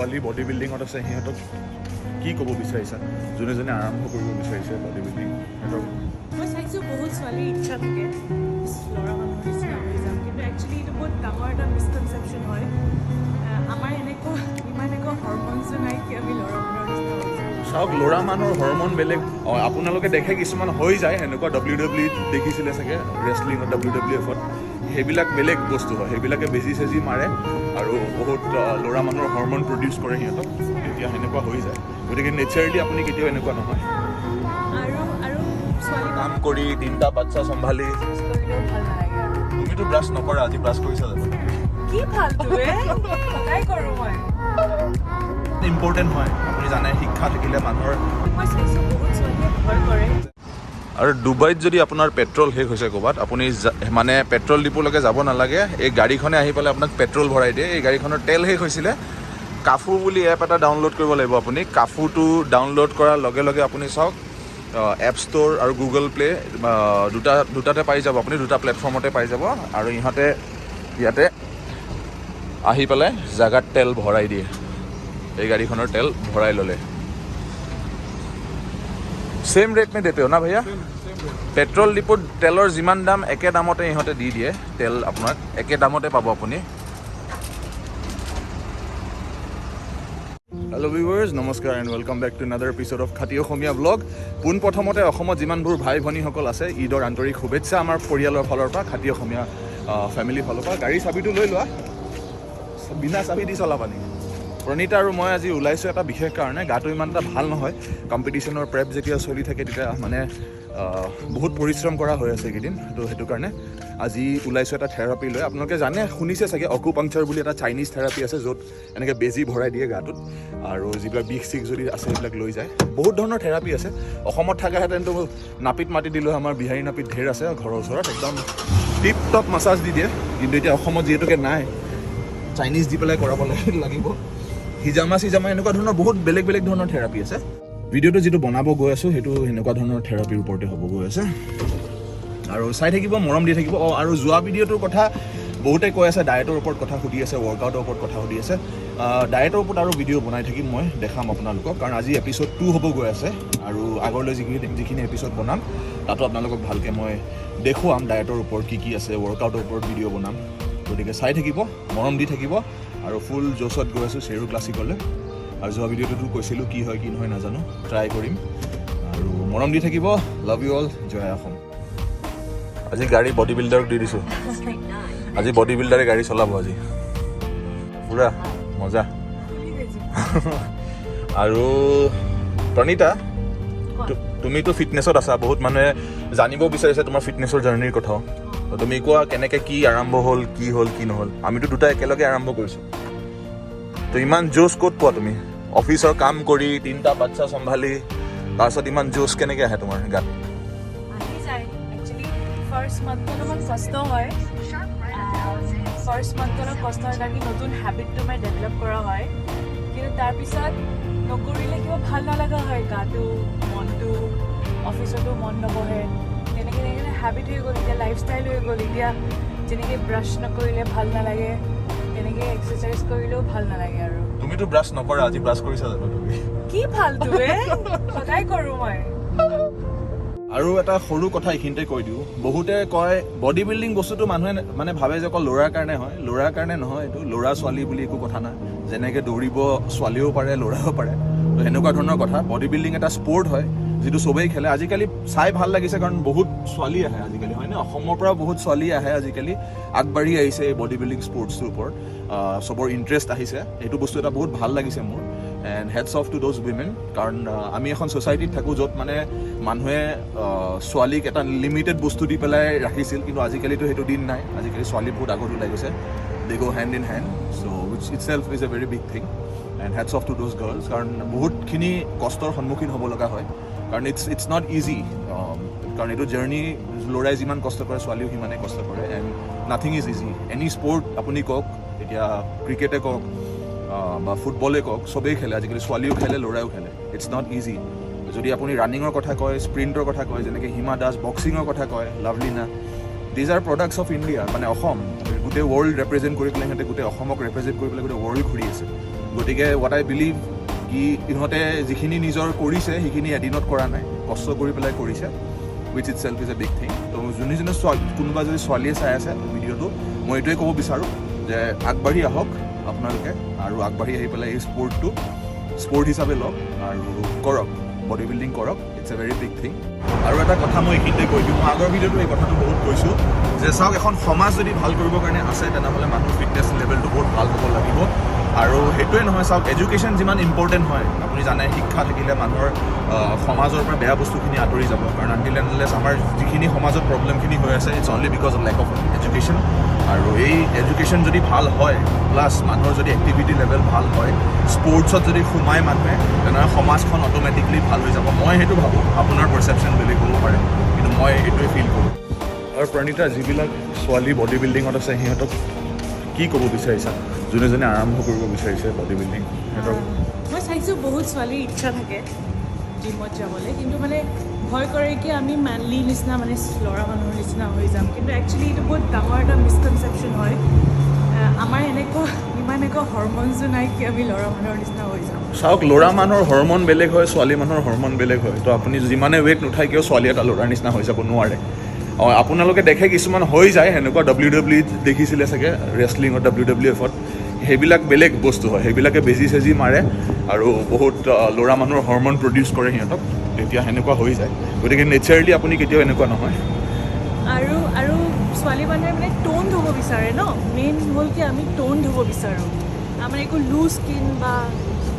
ছোৱালী বডি বিল্ডিঙত আছে সিহঁতক কি ক'ব বিচাৰিছা যোনে যোনে আৰম্ভ কৰিব বিচাৰিছে বডি বিল্ডিং সিহঁতক? মই চাইছোঁ বহুত ছোৱালীৰ ইচ্ছা থাকে ল'ৰা মানুহৰ নিচিনা হৈ যাম, কিন্তু একচুৱেলি এইটো বহুত ডাঙৰ এটা মিছকনচেপশ্যন হয়। আমাৰ ইমান একো হৰমনছো নাই কি আমি ল'ৰা মানুহৰ নিচিনা হৈ যাম। চাওক, ল'ৰা মানুহৰ হৰমন বেলেগ। আপোনালোকে দেখে কিছুমান হৈ যায় সেনেকুৱা WWE দেখিছিলে চাগে, ৰেচলিঙত WWFত। সেইবিলাক বেলেগ বস্তু হয়, সেইবিলাকে বেজি চেজি মাৰে আৰু বহুত ল'ৰা মানুহৰ হৰমন প্ৰডিউচ কৰে সিহঁতক, তেতিয়া সেনেকুৱা হৈ যায়। গতিকে নেচাৰেলি আপুনি কেতিয়াও এনেকুৱা নহয়। আৰু ছোৱালী কাম কৰি 3টা বাচ্চা চম্ভালি কৰিলেও ভাল নালাগে আৰু। তুমিতো ব্ৰাছ নকৰা, আজি ব্ৰাছ কৰিছা জানো? কি ফাল্টুৱে সদায় কৰোঁ মই। ইম্পৰ্টেণ্ট হয়, আপুনি জানে শিক্ষা থাকিলে মানুহৰ। মই চাইছোঁ বহুত ছোৱালীয়ে ভয় কৰে। আৰু ডুবাইত যদি আপোনাৰ পেট্ৰল শেষ হৈছে ক'ৰবাত, আপুনি মানে পেট্ৰল ডিপুলৈকে যাব নালাগে, এই গাড়ীখনে আহি পেলাই আপোনাক পেট্ৰল ভৰাই দিয়ে। এই গাড়ীখনৰ তেল শেষ হৈছিলে, কাফু বুলি এপ এটা ডাউনলোড কৰিব লাগিব আপুনি। কাফুটো ডাউনলোড কৰাৰ লগে লগে আপুনি চাওক এপ ষ্ট'ৰ আৰু গুগল প্লে দুটাতে পাই যাব আপুনি, 2টা প্লেটফৰ্মতে পাই যাব। আৰু ইহঁতে ইয়াতে আহি পেলাই জাগাত তেল ভৰাই দিয়ে। এই গাড়ীখনৰ তেল ভৰাই ল'লে सेम रेट में देते हो ना भैया? पेट्रोल डिपोट तेलर जिमान दाम एके दामते इहते दी दिए तेल आपनाक एके दामते पाब आपुनी। हेलो व्यूअर्स, नमस्कार and welcome back to another episode of Khati Axomiya vlog. पुन प्रथमते असमत जिमानबोर भाई भनीসকল আছে ঈদৰ আন্তৰিক শুভেচ্ছা আমাৰ পৰিয়ালৰ ফালৰ পৰা, খাতি অসমীয়া ফ্যামিলি ফালৰ পৰা। গাড়ী চাবিটো লৈ লোৱা, বিনা চাবি দি চলাবা নেকি? প্ৰণীতা আৰু মই আজি ওলাইছোঁ এটা বিশেষ কাৰণে। গাটো ইমান এটা ভাল নহয়, কম্পিটিশ্যনৰ প্ৰেপ যেতিয়া চলি থাকে তেতিয়া মানে বহুত পৰিশ্ৰম কৰা হৈ আছে এইকেইদিন, তো সেইটো কাৰণে আজি ওলাইছোঁ এটা থেৰাপি লৈ। আপোনালোকে জানে, শুনিছে চাগে, অকুপাংচাৰ বুলি এটা চাইনিজ থেৰাপি আছে, য'ত এনেকৈ বেজী ভৰাই দিয়ে গাটোত আৰু যিবিলাক বিষ চিষ যদি আছে সেইবিলাক লৈ যায়। বহুত ধৰণৰ থেৰাপি আছে। অসমত থকাহেঁতেনতো নাপিত মাতি দিলোঁ, আমাৰ বিহাৰী নাপিত ঢেৰ আছে ঘৰৰ ওচৰত, একদম টিপ টপ মাছাজ দি দিয়ে। কিন্তু এতিয়া অসমত যিহেতুকে নাই, চাইনিজ দি পেলাই কৰাব লাগিব। হিজামা চিজামা এনেকুৱা ধৰণৰ বহুত বেলেগ বেলেগ ধৰণৰ থেৰাপি আছে। ভিডিঅ'টো যিটো বনাব গৈ আছোঁ সেইটো সেনেকুৱা ধৰণৰ থেৰাপিৰ ওপৰতে হ'ব গৈ আছে, আৰু চাই থাকিব, মৰম দি থাকিব। আৰু যোৱা ভিডিঅ'টোৰ কথা বহুতে কৈ আছে, ডায়েটৰ ওপৰত কথা সুধি আছে, ৱৰ্কআউটৰ ওপৰত কথা সুধি আছে। ডায়েটৰ ওপৰত আৰু ভিডিঅ' বনাই থাকিম, মই দেখাম আপোনালোকক, কাৰণ আজি এপিছ'ড 2 হ'ব গৈ আছে। আৰু আগলৈ যিখিনি এপিছ'ড বনাম তাতো আপোনালোকক ভালকৈ মই দেখুৱাম ডায়েটৰ ওপৰত কি কি আছে, ৱৰ্কআউটৰ ওপৰত ভিডিঅ' বনাম। গতিকে চাই থাকিব, মৰম দি থাকিব। আৰু ফুল জোচত গৈ আছোঁ চেৰু ক্লাছিকলৈ। আৰু যোৱা ভিডিঅ'টোতো কৈছিলোঁ কি হয় কি নহয় নাজানো, ট্ৰাই কৰিম। আৰু মৰম দি থাকিব। লাভ ইউ অল, জয় অসম। আজি গাড়ী বডি বিল্ডাৰক দি দিছোঁ। আজি বডি বিল্ডাৰে গাড়ী চলাব আজি, পুৰা মজা। আৰু প্ৰণীতা, তুমিতো ফিটনেছত আছা, বহুত মানুহে জানিব বিচাৰিছে তোমাৰ ফিটনেছৰ জাৰ্ণিৰ কথাও। তুমি কোৱা, কেনেকৈ কি আৰম্ভ হ'ল, কি নহ'ল? আমিতো 2টা একেলগে আৰম্ভ কৰিছোঁ, তো ইমান জোচ ক'ত পোৱা তুমি? অফিচৰ কাম কৰি 3টা বাচ্চা চম্ভালি তাৰপিছত ইমান জোচ কেনেকৈ আহে তোমাৰ গাত? আহি যায়। একচুৱেলি ফাৰ্ষ্ট মান্থত অলপমান কষ্ট হয়। ফাৰ্ষ্ট মান্থত কষ্টৰ কাৰণে নতুন হেবিটটো মই ডেভেলপ কৰা হয়, কিন্তু তাৰপিছত নকৰিলে কিবা ভাল নলগা হয়, গাটো মনটো, অফিচতো মন নবহে। তেনেকৈ হেবিট হৈ গ'ল, এতিয়া লাইফষ্টাইল হৈ গ'ল। এতিয়া যেনেকৈ ব্ৰাছ নকৰিলে ভাল নালাগে, তেনেকৈ এক্সাৰচাইজ কৰিলেও ভাল নালাগে। আৰু তুমিতো ব্ৰাছ নকৰা, আজি ব্ৰাছ কৰিছা জানো তুমি? কি ফাল্টুৱে সদায় কৰোঁ মই। আৰু এটা সৰু কথা এইখিনিতে কৈ দিওঁ, বহুতে কয় বডি বিল্ডিং বস্তুটো মানুহে মানে ভাবে যে অকল ল'ৰাৰ কাৰণে হয়। ল'ৰাৰ কাৰণে নহয়, এইটো ল'ৰা ছোৱালী বুলি একো কথা নাই। যেনেকৈ দৌৰিব ছোৱালীও পাৰে, ল'ৰাও পাৰে, তো সেনেকুৱা ধৰণৰ কথা। বডি বিল্ডিং এটা স্পৰ্ট হয় যিটো চবেই খেলে। আজিকালি চাই ভাল লাগিছে, কাৰণ বহুত ছোৱালী আহে আজিকালি, হয়নে? অসমৰ পৰা বহুত ছোৱালী আহে আজিকালি, আগবাঢ়ি আহিছে এই বডি বিল্ডিং স্পৰ্টছটোৰ ওপৰত। চবৰ ইণ্টাৰেষ্ট আহিছে, এইটো বস্তু এটা বহুত ভাল লাগিছে মোৰ। And hats off to those women, কাৰণ আমি এখন ছ'চাইটিত থাকোঁ য'ত মানে মানুহে ছোৱালীক এটা লিমিটেড বস্তু দি পেলাই ৰাখিছিল, কিন্তু আজিকালিতো সেইটো দিন নাই। আজিকালি ছোৱালী বহুত আগত ওলাই গৈছে, they go' hand in hand, so' which itself is a very big thing. And hats off to those girls, কাৰণ বহুতখিনি কষ্টৰ সন্মুখীন হ'ব লগা হয়, কাৰণ ইটছ নট ইজি। কাৰণ এইটো জাৰ্ণি ল'ৰাই যিমান কষ্ট কৰে ছোৱালীও সিমানেই কষ্ট কৰে, and nothing is easy. Any sport আপুনি কওক, এতিয়া ক্ৰিকেটে কওক বা ফুটবলে কওক, চবেই খেলে আজিকালি, ছোৱালীও খেলে, ল'ৰাইও খেলে। It's not easy. যদি আপুনি ৰানিঙৰ কথা কয়, স্প্ৰিণ্টৰ কথা কয়, যেনেকৈ হিমা দাস, বক্সিঙৰ কথা কয়, Lovlina, these are products of India, মানে অসম। গোটেই ৱৰ্ল্ড ৰিপ্ৰেজেণ্ট কৰি পেলাই সিহঁতে গোটেই অসমক ৰিপ্ৰেজেণ্ট কৰি পেলাই গোটেই ৱৰ্ল্ড ঘূৰি আছে। গতিকে হোৱাট আই বিলিভ কি ইহঁতে যিখিনি নিজৰ কৰিছে সেইখিনি এদিনত কৰা নাই, কষ্ট কৰি পেলাই কৰিছে, wish it self is a big thing. তো যোনে কোনোবা যদি ছোৱালীয়ে চাই আছে ভিডিঅ'টো, মই এইটোৱে ক'ব বিচাৰোঁ যে আগবাঢ়ি আহক আপোনালোকে, আৰু আগবাঢ়ি আহি পেলাই এই স্পৰ্ট হিচাপে লওক আৰু কৰক, বডি বিল্ডিং কৰক। It's a very big thing. আৰু এটা কথা মই এইখিনিতে কৈ দিওঁ, মই আগৰ ভিডিঅ'টো এই কথাটো বহুত কৈছোঁ যে চাওক, এখন সমাজ যদি ভাল কৰিবৰ কাৰণে আছে তেনেহ'লে মানুহৰ ফিটনেছ লেভেলটো বহুত ভাল হ'ব লাগিব। আৰু সেইটোৱে নহয়, চাওক এডুকেশ্যন যিমান ইম্পৰ্টেণ্ট হয়, আপুনি জানে শিক্ষা থাকিলে মানুহৰ সমাজৰ পৰা বেয়া বস্তুখিনি আঁতৰি যাব। কাৰণ আনটিল এণ্ড আনলেছ আমাৰ যিখিনি সমাজত প্ৰব্লেমখিনি হৈ আছে, it's only because of lack of education. আৰু এই এডুকেশ্যন যদি ভাল হয়, প্লাছ মানুহৰ যদি এক্টিভিটি লেভেল ভাল হয়, স্পৰ্টছত যদি সোমায় মানুহে, তেনেহ'লে সমাজখন অট'মেটিকলি ভাল হৈ যাব। মই সেইটো ভাবোঁ, আপোনাৰ পাৰ্চেপশ্যন বেলেগ হ'ব পাৰে, কিন্তু মই এইটোৱে ফিল কৰোঁ। আৰু প্ৰণীতা, যিবিলাক ছোৱালী বডি বিল্ডিঙত আছে সিহঁতক কি ক'ব বিচাৰিছা, যোনে যোনে আৰম্ভ কৰিব বিচাৰিছে বডি বিল্ডিং? সিহঁতক মই চাইছোঁ বহুত ছোৱালীৰ ইচ্ছা থাকে জিমত যাবলৈ, কিন্তু মানে ভয় কৰে কি আমি মেনলি নিচিনা মানে ল'ৰা মানুহৰ নিচিনা হৈ যাম। কিন্তু একচুৱেলি এইটো বহুত ডাঙৰ এটা মিছকনচেপশ্যন হয়। আমাৰ ইমান একো হৰমনছো নাই কি আমি ল'ৰা মানুহৰ নিচিনা হৈ যাম। চাওক, ল'ৰা মানুহৰ হৰমন বেলেগ হয়, ছোৱালী মানুহৰ হৰমন বেলেগ হয়। তো আপুনি যিমানে ৱেইট নুঠাই কিয় ছোৱালী এটা ল'ৰাৰ নিচিনা হৈ যাব নোৱাৰে। আপোনালোকে দেখে কিছুমান হৈ যায় সেনেকুৱা, WWE দেখিছিলে চাগে, ৰেচলিঙত WWFত, সেইবিলাক বেলেগ বস্তু হয়, সেইবিলাকে বেজি চেজি মাৰে আৰু বহুত ল'ৰা মানুহৰ হৰমন প্ৰডিউচ কৰে সিহঁতক, তেতিয়া সেনেকুৱা হৈ যায়। গতিকে নেচাৰেলি আপুনি কেতিয়াও এনেকুৱা নহয়। আৰু ছোৱালী মানুহে মানে টোন্ড হ'ব বিচাৰে ন, মেইন হ'ল কি আমি টোন্ড হ'ব বিচাৰোঁ, আমাৰ একো লুজ স্কিন বা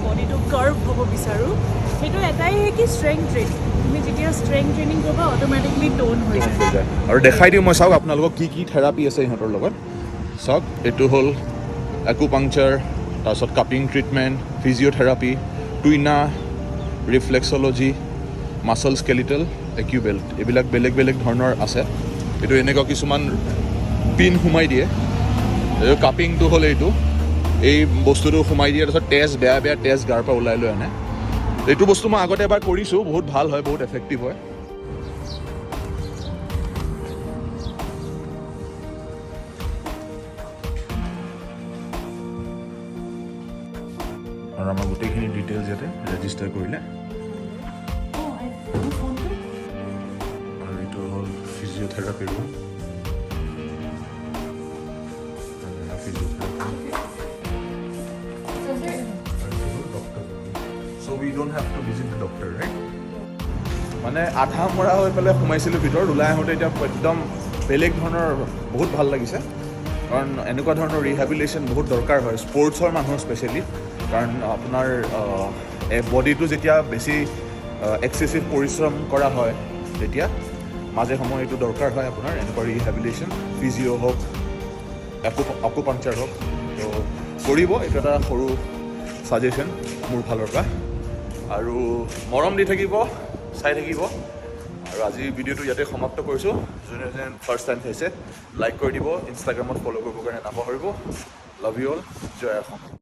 বডিটো কাৰ্ভ হ'ব বিচাৰোঁ। সেইটো এটাই কি ষ্ট্ৰেংথ ট্ৰেইনিং, তুমি যেতিয়া ষ্ট্ৰেংথ ট্ৰেইনিং কৰিবা অট'মেটিকলি টোন হৈ যায়। আৰু দেখাই দিওঁ মই, চাওক আপোনালোকক কি কি থেৰাপি আছে সিহঁতৰ লগত। চাওক, এইটো হ'ল একুপাংচাৰ, তাৰপিছত কাপিং ট্ৰিটমেণ্ট, ফিজিঅ'থেৰাপি, টুইনা, ৰিফ্লেক্সলজি, মাছল স্কেলিটেল, একিউবেল্ট, এইবিলাক বেলেগ বেলেগ ধৰণৰ আছে। এইটো এনেকুৱা কিছুমান পিন সোমাই দিয়ে। এইটো কাপিংটো হ'ল এই বস্তুটো সোমাই দিয়ে, তাৰপিছত বেয়া তেজ গাৰ পৰা ওলাই লৈ আনে। এইটো বস্তু মই আগতে এবাৰ কৰিছোঁ, বহুত ভাল হয়, বহুত এফেক্টিভ হয়। আৰু আমাৰ গোটেইখিনি ডিটেইলছ ইয়াতে ৰেজিষ্টাৰ কৰিলে। আৰু এইটো হ'ল physiotherapy room. So we don't have to visit the doctor, right? মানে আধা মৰা হৈ পেলাই সোমাইছিলোঁ ভিতৰত, ওলাই আহোঁতে এতিয়া একদম বেলেগ ধৰণৰ বহুত ভাল লাগিছে। কাৰণ এনেকুৱা ধৰণৰ ৰিহেবিলিটেশ্যন বহুত দৰকাৰ হয় স্পৰ্টছৰ মানুহৰ স্পেচিয়েলি। কাৰণ আপোনাৰ বডিটো যেতিয়া বেছি এক্সেচিভ পৰিশ্ৰম কৰা হয়, তেতিয়া মাজে সময়ে এইটো দৰকাৰ হয় আপোনাৰ, এনেকুৱা ৰিহেবিলিটেশ্যন, ফিজিঅ' হওক, একুপাংচাৰ হওক। তো কৰিব, এইটো এটা সৰু ছাজেশ্যন মোৰ ফালৰ পৰা। আৰু মৰম দি থাকিব, চাই থাকিব। আৰু আজি ভিডিঅ'টো ইয়াতে সমাপ্ত কৰিছোঁ। যোনে যোনে ফাৰ্ষ্ট টাইম চাইছে লাইক কৰি দিব, ইনষ্টাগ্ৰামত ফ'ল' কৰিবৰ কাৰণে নাপাহৰিব। লাভ ইউ অল, জয় অসম।